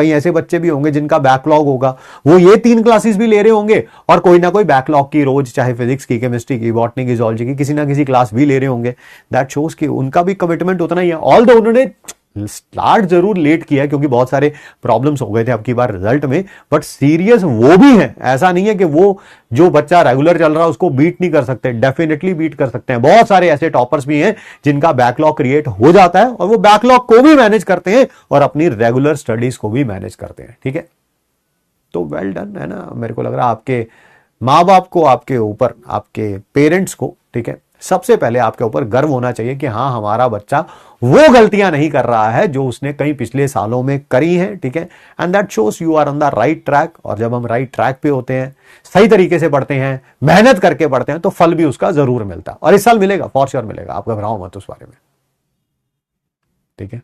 कई ऐसे बच्चे भी होंगे जिनका बैकलॉग होगा, वो ये 3 क्लासेस भी ले रहे होंगे और कोई ना कोई बैकलॉग की रोज, चाहे फिजिक्स की, केमिस्ट्री की, बॉटनी की, जूलॉजी की, किसी ना किसी क्लास भी ले रहे होंगे। दैट शोज कि उनका भी कमिटमेंट उतना ही है। ऑल दो उन्होंने स्टार्ट जरूर लेट किया क्योंकि बहुत सारे प्रॉब्लम्स हो गए थे अब की बार रिजल्ट में, बट सीरियस वो भी है। ऐसा नहीं है कि वो जो बच्चा रेगुलर चल रहा है उसको बीट नहीं कर सकते, डेफिनेटली बीट कर सकते हैं। बहुत सारे ऐसे टॉपर्स भी हैं जिनका बैकलॉग क्रिएट हो जाता है और वो बैकलॉग को भी मैनेज करते हैं और अपनी रेगुलर स्टडीज को भी मैनेज करते हैं। ठीक है, तो वेल डन है ना। मेरे को लग रहा है आपके माँ बाप को, आपके ऊपर, आपके पेरेंट्स को, ठीक है, सबसे पहले आपके ऊपर गर्व होना चाहिए कि हाँ हमारा बच्चा वो गलतियां नहीं कर रहा है जो उसने कई पिछले सालों में करी हैं। ठीक है, and that shows you are on the right track. और जब हम राइट ट्रैक पे होते हैं, सही तरीके से पढ़ते हैं, मेहनत करके पढ़ते हैं, तो फल भी उसका जरूर मिलता है और इस साल मिलेगा, फॉर श्योर मिलेगा। आप घबराओ मत उस बारे में। ठीक है,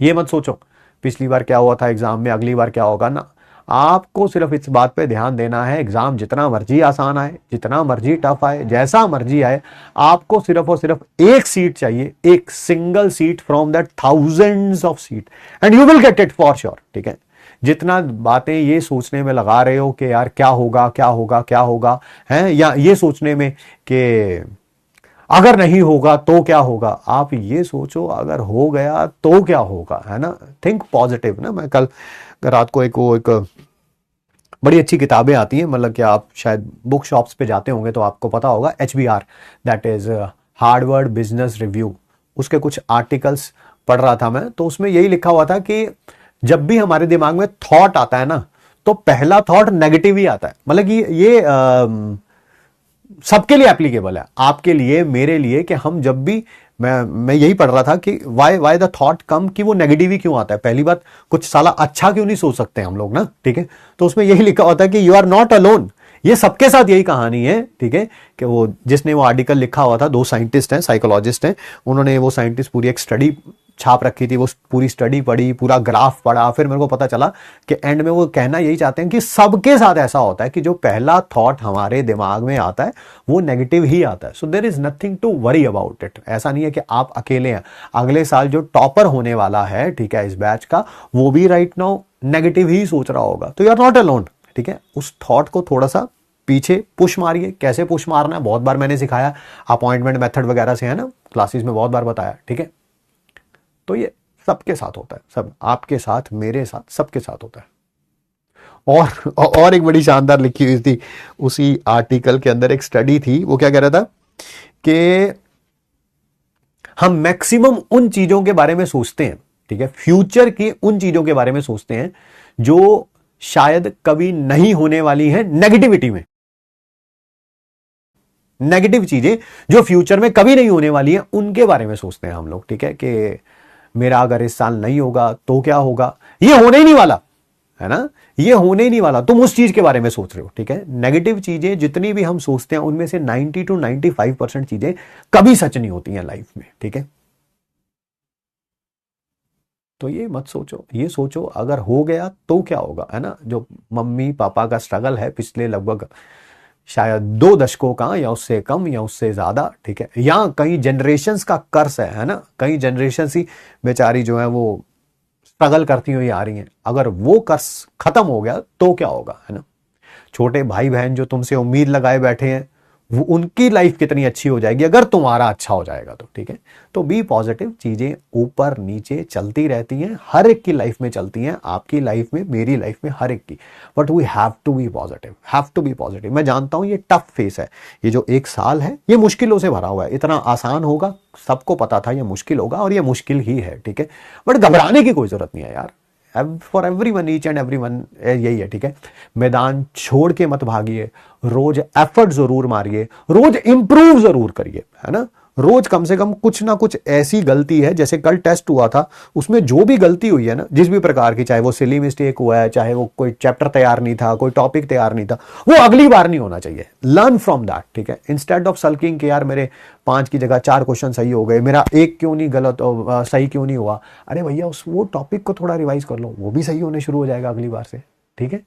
ये मत सोचो पिछली बार क्या हुआ था एग्जाम में, अगली बार क्या होगा ना। आपको सिर्फ इस बात पे ध्यान देना है, एग्जाम जितना मर्जी आसान आए, जितना मर्जी टफ आए, जैसा मर्जी आए, आपको सिर्फ और सिर्फ एक सीट चाहिए, एक single seat from that thousands of seat, and you will get it for sure. ठीक है, जितना बातें ये सोचने में लगा रहे हो कि यार क्या होगा क्या होगा क्या होगा है, या ये सोचने में कि अगर नहीं होगा तो क्या होगा, आप ये सोचो अगर हो गया तो क्या होगा, है ना। थिंक पॉजिटिव ना। मैं कल रात को एक बड़ी अच्छी किताबें आती हैं, मतलब कि आप शायद बुक शॉप्स पे जाते होंगे तो आपको पता होगा, HBR, that is Harvard business review, उसके कुछ आर्टिकल्स पढ़ रहा था मैं, तो उसमें यही लिखा हुआ था कि जब भी हमारे दिमाग में थॉट आता है ना, तो पहला थॉट नेगेटिव ही आता है। मतलब कि ये सबके लिए एप्लीकेबल है, आपके लिए, मेरे लिए, कि हम जब भी, मैं यही पढ़ रहा था कि वाई द थॉट कम, कि वो नेगेटिव ही क्यों आता है। पहली बात, कुछ साला अच्छा क्यों नहीं सोच सकते हम लोग ना। ठीक है, तो उसमें यही लिखा होता है कि यू आर नॉट अलोन। ये सबके साथ यही कहानी है। ठीक है, कि वो जिसने वो आर्टिकल लिखा हुआ था, 2 साइंटिस्ट हैं, साइकोलॉजिस्ट हैं, उन्होंने वो साइंटिस्ट पूरी एक स्टडी छाप रखी थी, वो पूरी स्टडी पढ़ी, पूरा ग्राफ पढ़ा, फिर मेरे को पता चला कि एंड में वो कहना यही चाहते हैं कि सबके साथ ऐसा होता है कि जो पहला थॉट हमारे दिमाग में आता है वो नेगेटिव ही आता है। So there is nothing to worry about it. ऐसा नहीं है कि आप अकेले हैं। अगले साल जो टॉपर होने वाला है, ठीक है, इस बैच का, वो भी राइट नाउ नेगेटिव ही सोच रहा होगा। तो यू आर नॉट अलोन। ठीक है, उस थॉट को थोड़ा सा पीछे पुश मारिए। कैसे पुश मारना है बहुत बार मैंने सिखाया, अपॉइंटमेंट मेथड वगैरह से, है ना, क्लासेस में बहुत बार बताया। ठीक है, तो ये सबके साथ होता है, सब आपके साथ, मेरे साथ, सबके साथ होता है। और एक बड़ी शानदार लिखी हुई थी उसी आर्टिकल के अंदर, एक स्टडी थी, वो क्या कह रहा था कि हम मैक्सिमम उन चीजों के बारे में सोचते हैं, ठीक है, फ्यूचर की उन चीजों के बारे में सोचते हैं जो शायद कभी नहीं होने वाली है नेगेटिविटी में। नेगेटिव चीजें जो फ्यूचर में कभी नहीं होने वाली है, उनके बारे में सोचते हैं हम लोग। ठीक है, कि मेरा अगर इस साल नहीं होगा तो क्या होगा, ये होने ही नहीं वाला, है ना, ये होने ही नहीं वाला, तुम उस चीज के बारे में सोच रहे हो। ठीक है, नेगेटिव चीजें जितनी भी हम सोचते हैं उनमें से 90 to 95% चीजें कभी सच नहीं होती हैं लाइफ में। ठीक है, तो ये मत सोचो, ये सोचो अगर हो गया तो क्या होगा, है ना। जो मम्मी पापा का स्ट्रगल है पिछले लगभग शायद 2 दशकों का, या उससे कम या उससे ज्यादा, ठीक है, या कई जनरेशंस का कर्स है ना, कई जनरेशंस ही बेचारी जो है वो स्ट्रगल करती हुई आ रही हैं। अगर वो कर्स खत्म हो गया तो क्या होगा, है ना। छोटे भाई बहन जो तुमसे उम्मीद लगाए बैठे हैं, वो उनकी लाइफ कितनी अच्छी हो जाएगी अगर तुम्हारा अच्छा हो जाएगा तो। ठीक है, तो बी पॉजिटिव। चीजें ऊपर नीचे चलती रहती हैं, हर एक की लाइफ में चलती हैं, आपकी लाइफ में, मेरी लाइफ में, हर एक की, but we have to be positive, have to be positive. मैं जानता हूं ये टफ फेस है, ये जो 1 साल है ये मुश्किलों से भरा हुआ है। इतना आसान होगा सबको पता था, ये मुश्किल होगा और ये मुश्किल ही है। ठीक है, बट घबराने की कोई जरूरत नहीं है यार। For everyone, each and everyone यही है। ठीक है, मैदान छोड़ के मत भागिए, रोज एफर्ट जरूर मारिए, रोज इंप्रूव जरूर करिए, है ना। रोज कम से कम कुछ ना कुछ ऐसी गलती है, जैसे कल टेस्ट हुआ था उसमें जो भी गलती हुई है ना, जिस भी प्रकार की, चाहे वो सिली मिस्टेक हुआ है, चाहे वो कोई चैप्टर तैयार नहीं था, कोई टॉपिक तैयार नहीं था, वो अगली बार नहीं होना चाहिए। Learn from that. ठीक है, इंस्टेड ऑफ सल्किंग कि यार मेरे 5 की जगह 4 क्वेश्चन सही हो गए, मेरा 1 क्यों नहीं गलत, सही क्यों नहीं हुआ, अरे भैया वो टॉपिक को थोड़ा रिवाइज कर लो, वो भी सही होने शुरू हो जाएगा अगली बार से। ठीक है,